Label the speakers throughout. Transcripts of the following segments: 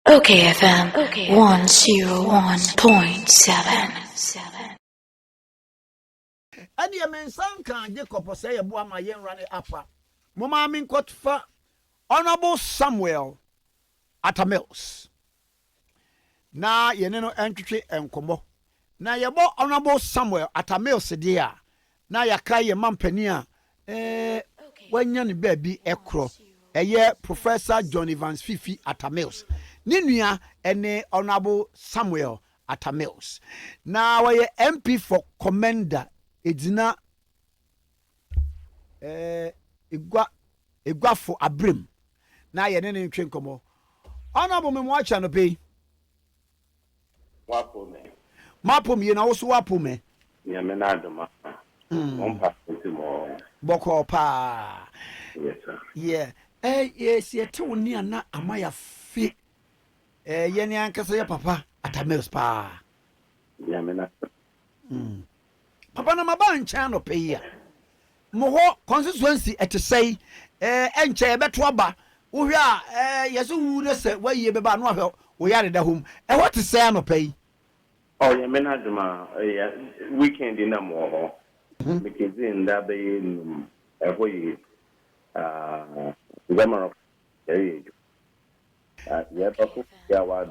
Speaker 1: okayfm 101.7.
Speaker 2: And the mensan can Jacob say a boy my yen running upper. Mama min caught for Honorable Samuel Atamils. Na ye no entry and combo. Na ye bo Honorable Samuel Atamils dear. Na ya kay ye mampania when yan baby ekro. Eye Professor John Evans Fifi Atamils. Ninua ene Honorable Samuel Atamils. Na we MP for Commander Edina igwa for abrim na ye ne ntwe nkomo honorable me mo acha no pay
Speaker 3: Wapo me.
Speaker 2: mapom ye na wo so wapo me
Speaker 3: Ya me na adoma. Pass it more.
Speaker 2: boko pa
Speaker 3: Yes, sir.
Speaker 2: yeah yes ye te woni ana amaya fe ye ne ankasa ye papa atamels pa
Speaker 3: Ya me na.
Speaker 2: papa na maba ncha no pay ya mo ho constituency etesei enche ye beto aba wo hwe a yeso wu ne se waye beba no ahwe wo yare da hom what to say no pay.
Speaker 3: Oh, ya me na adoma. Weekend na mo. Because in that be every grammar of ya ba ya wa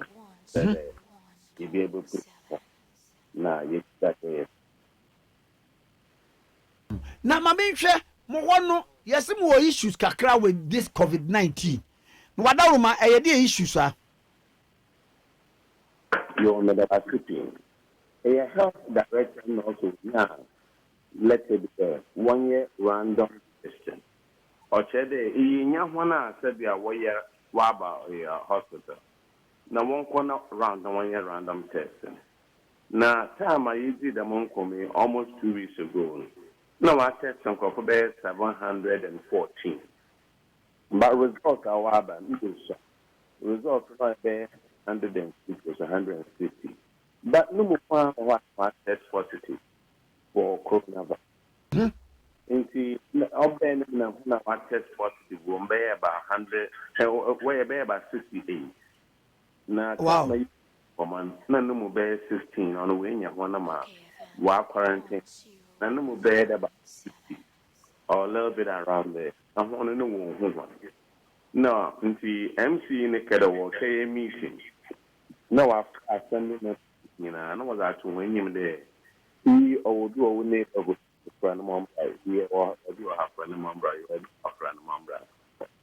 Speaker 3: you be able to na you that
Speaker 2: Na mama nhwe mo wono yesi mo issues kakra with this COVID-19. No wadawo ma dey issues a.
Speaker 3: you know that accepting a health director also now let it be 1 year random question or chede inya hwana said ya waya waba hospital na one corner round 1 year random testing na time I did the monkomi almost 2 weeks ago no I test some for 714 but results are waba results are 150 but no more what test positive for coronavirus. Inti oben na what test positive will be about 100 way be about 68 na
Speaker 2: Wow.
Speaker 3: common na no mo be 16 on we nya one ma wa quarantine na no mo be about 60 or a little bit around there I want to know who no inti MC ne kada wo kay meeting no after sending you know I was actually when him there he or do a need of friend mom here or do a friend mom right a friend mom right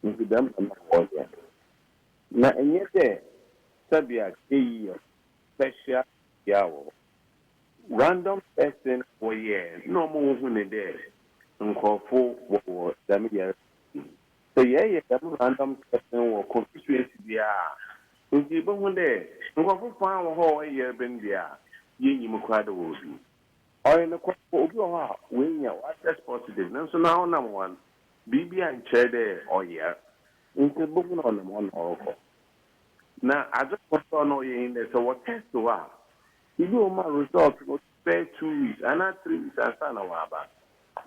Speaker 3: into them and na enye there sabia key special yawo random person for years no more who ne there nkofo wo them here so yeah them random person wo constituency dia nti bo hu there nkofo fan wo here ben dia yenyi mu kwado wo bi or in the obi o when you what test positive so now number one bibi and chede or yeah into booking on them on oracle now I just want to know you in there so what test to you do my results go spare 2 weeks and not 3 weeks and sana waba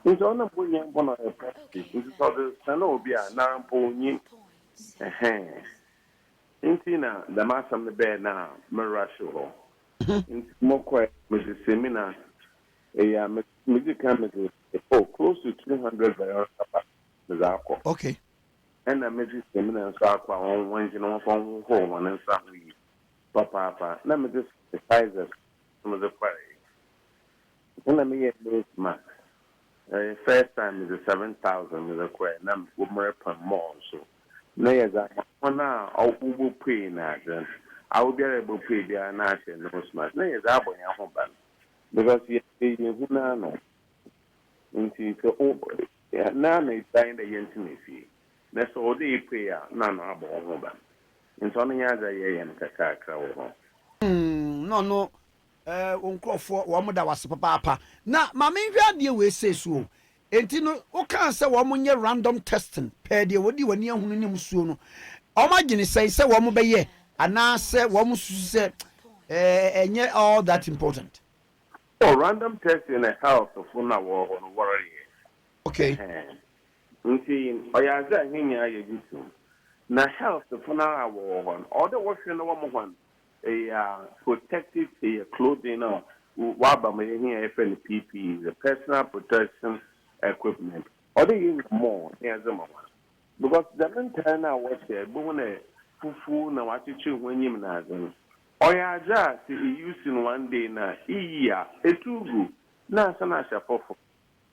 Speaker 3: into on the boy young one of practice into the sana obi a na mpo nyi into na the master the bed na merasho into more quiet with the seminar music comedy close to 200 barrels of
Speaker 2: Okay.
Speaker 3: and I made this seminar and saw one you know from home and something papa let me just the sizes some of the party and let me get this max first time is 7,000 is a quite number per month so no yes I will pay now then I will be able to pay their national no smart no yes I will because you know into na is dying the intimacy that's all the prayer na abo ba into no nya za ye yen kakakra wo
Speaker 2: No onkofo wo mo da wase papa na mama nhwa de we say so enti no o kan say wo mo nye random testing per de wodi wani ahunu nim suo no o ma gine say wo mo be ye ana say wo mo susu say enye all that important.
Speaker 3: oh random test in a house of na wo on worry
Speaker 2: Okay.
Speaker 3: nti oyaza hinya ye gitu na health for now one all the work no one a protective clothing or waba me here FN PPE the personal protection equipment or the more here the mama because the entire now was there but when fufu na wachichi when you na oya ja see using one day na iya etugu na sana shapofo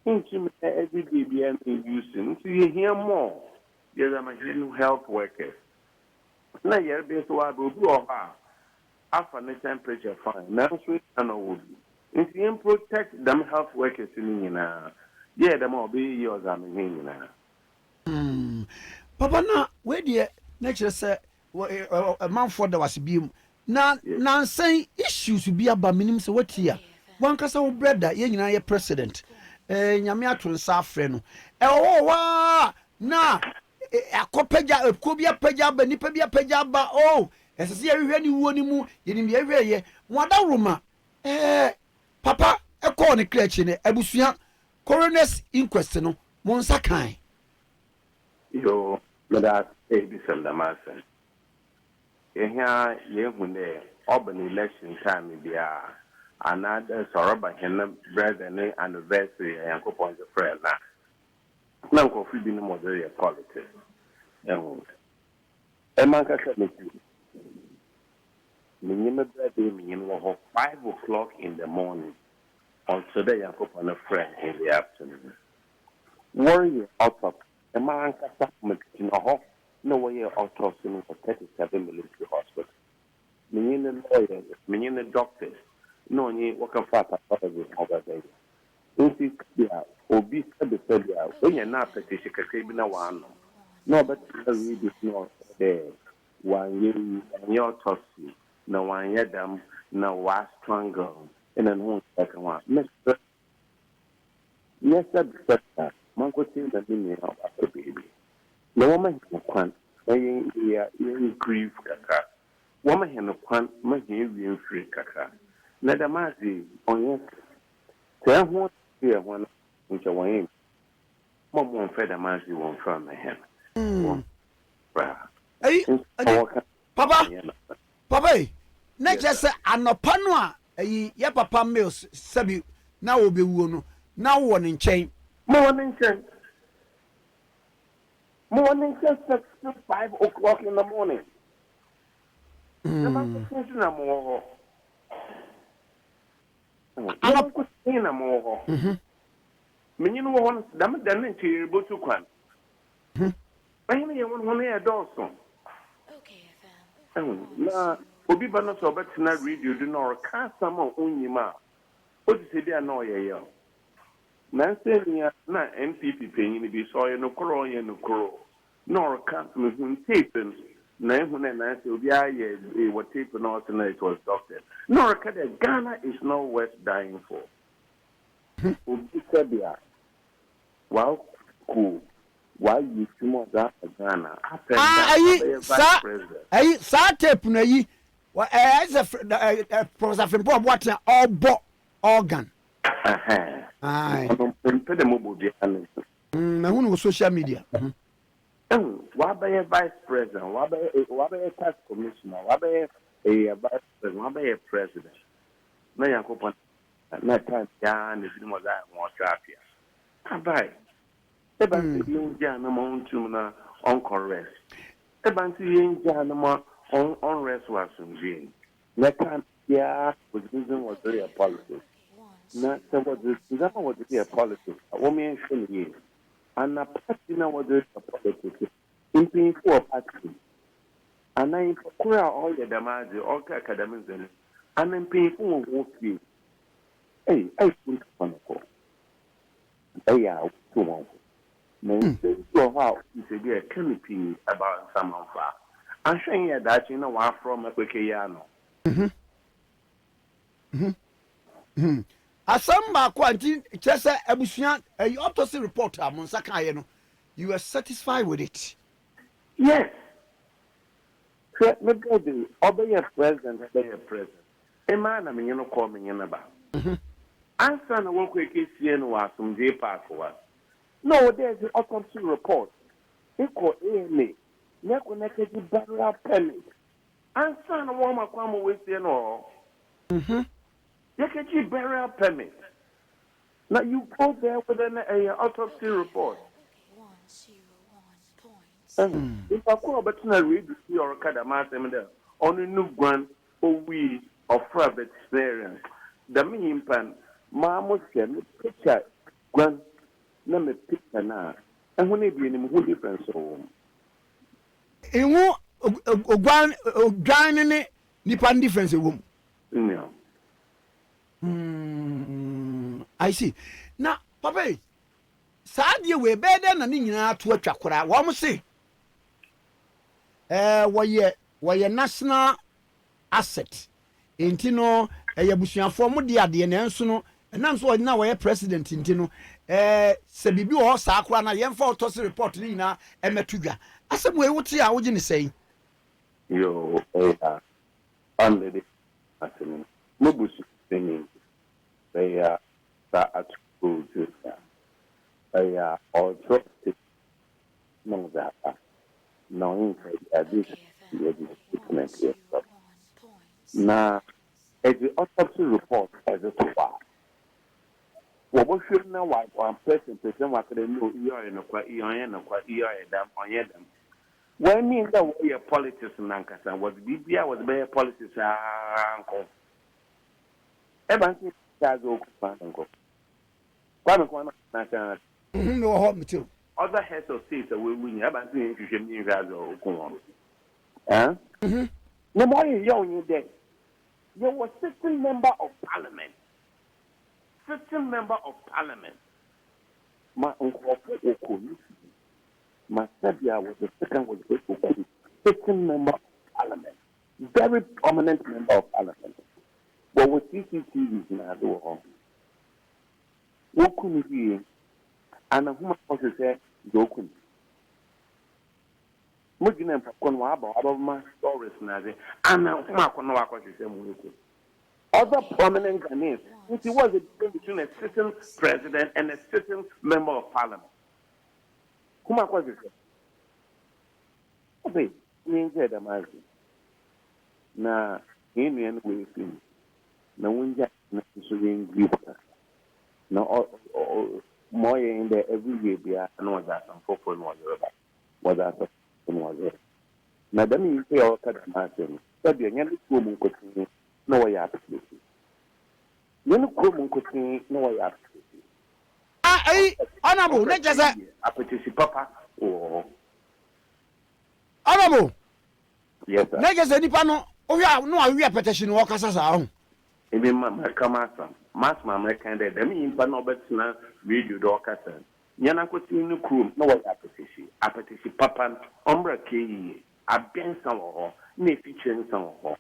Speaker 3: inchim every day be using so you hear more yes I'm a health workers na yer be so wa do after the temperature fine now so and would if you protect them health workers in yeah them all be yours I mean
Speaker 2: Papa na we de nature say a man for the was be na say issues be aba minim say what here one kasa wo brother ye nyina ye president nyame ato nsa afre no wa na akopagya ekobia pagya ba nipa bia pagya ba oh esese ye hwe ni wuo ni mu ye ni ye hwe ye wada roma papa call ne klechi ne abusua coroner's inquest no mo nsa kan
Speaker 3: yo that December masen ehia ye hunde urban election time bia another soroba hen brother ne anniversary yankopon the friend na nko fi bi no model politics man ka se me minimum birthday minimum 5 o'clock in the morning on today yankopon a friend in the afternoon worry autopsy man ka sa me no way autopsy for 37 military hospital minimum lawyers minimum doctors no ni waka fata over there nti ya obi sabe ya onye na petition keke bi na wano no but read this no there one year autopsy na one year dam na was strangle in an home second one Mr. Yes that man go think that me of a baby no woman kwan in grief kaka woman hen kwan man he free kaka na da mazi onye say ho here one which are one mom fed a mazi one from him
Speaker 2: hey papa na just anopa no a ye papa mills sabi na obe wuo no na wo ne nchen
Speaker 3: morning 5 o'clock in the morning the man is na mo ana ko na mo menyin wo hon dam dan nti botu kwan ayin ye won hon e dawson okayfm na obi ba no so betina radio do no ka sama onyima o ti se dia na oyeyo na se nia na MPP penyin bi so ye no koro no ka mehun tape na ehun na se obi aye what tape no so it was doctor no ka the Ghana is not worth dying for obi sabia wow cool why you timo that Ghana
Speaker 2: ayi sa tape na yi as a professor Fimpo what all organ na hunu social media
Speaker 3: why vice president why tax commissioner why a vice president why president na yakopon na time ya na bi mo da mo trafia abai eba yin ja na mo ntum na on correct eba nti yin ja na mo on rest was in na time ya was very politics na so was the politics what me show and a party now was the politics in paying for a party and I for all the damage all academics and then paying for work hey I think on ko ya too much no so how you say there can be about some of that I'm showing you that you know what from a quick no
Speaker 2: asamba kwanti chese abusua autopsy report amonsa kan ye no you are satisfied with it
Speaker 3: yes so me go the obey president e man na me no call me na ba answer na won ko ekesie no wa asomdwe park wa no there's the autopsy report equal AMA na connected to burial permit. And son of one kwamo with you know. You get burial permit. Now you go there with an autopsy report. If I call but now read your academy there, only new one we of private experience. The mean pan, Mamma can picture grand number picture now. And when it be in who difference home.
Speaker 2: In who ogwan nipa difference wom.
Speaker 3: No.
Speaker 2: I see. Now, papa, sadie we better na ni nyina to atwa kora. Wo mo se wɔyɛ national asset. Enti no busuafo mo de ade na enso no ɛnam so na wɔyɛ president enti no sɛ bibi wɔ saa kora na yɛmfa autopsy report ni nyina emetudwa. Asɛm we wote a wogi ne sɛn.
Speaker 3: Yo, under the asɛm no busu thing. They are at school to they are also no that no this document now as the autopsy report as a far what we should know why one person what they know you are in a quite you are them on them when mean that we are politics in Lancaster was BBI was better politics uncle everything has go
Speaker 2: No hope me too.
Speaker 3: Other heads of states that we win, I've been seeing you guys or go on. No more young day. You were sitting member of parliament. Sitting member of parliament. My uncle Okoli. My Sabia was the second was Okoli. Sitting member of parliament. Very prominent member of parliament. But with CCTVs now do home. What could be and whom I say, Dokun. Mugin for Conwaba, my stories, Nazi, and now Maconoa, other prominent Ghanaians, which was a difference between a sitting president and a sitting member of parliament. Whom I was it? Okay, we ain't said a marriage. Now, Indian way, no one just necessarily in no, more in there every year, there, and was that some for was that was it. Now, then you say, all cut a master, but the young woman could see no way up. Young woman could see no way up.
Speaker 2: Honorable, not just a
Speaker 3: papa or
Speaker 2: honorable.
Speaker 3: Yes,
Speaker 2: Negas any panel. Oh, yeah, no, we are petition workers as our own.
Speaker 3: Even my commander. Mass mamma can they mean but no better now video doctor. Yana could see no crew, no way appetition, papa, umbra key, a ben some or nay featuring some of her.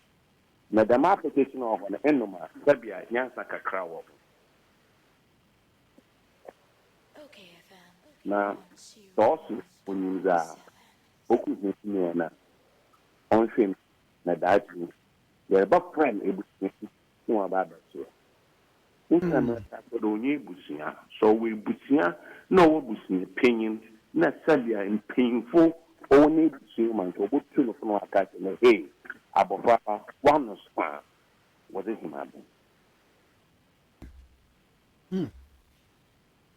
Speaker 3: Madame application of an enoma, Sabia, Yansaka crow. Now, also when you are Oku on film, that you're about friend able to about that. So we busia no busia opinion na sabia in painful only busia man to put to no attack na hey abofra one no span what is him happen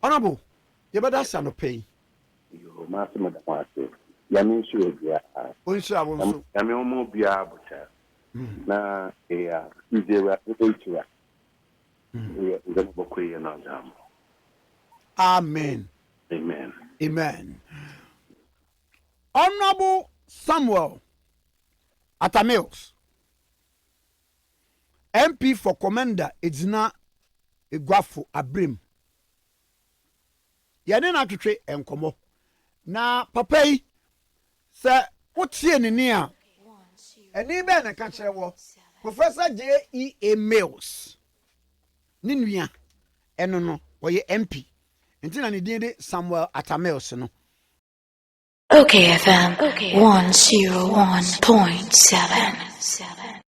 Speaker 2: honorable you better stand up pay
Speaker 3: you master madam ya mean sure bia
Speaker 2: onso abonso
Speaker 3: ya me omo bia abucha na izera ebetua.
Speaker 2: Amen.
Speaker 3: Amen.
Speaker 2: Amen. Honorable Samuel Atamils, MP for Commander Edzina Egwafo Abrim. Yɛne na atwetwe enkomo. Na papa yi sɛ wotie ne ni a ɛni bɛ na ka kyerɛ wo Professor J.E.A. Mills. Ninua eno no oye MP nti na ne din de Samuel Atamils no
Speaker 1: OKFM 101.7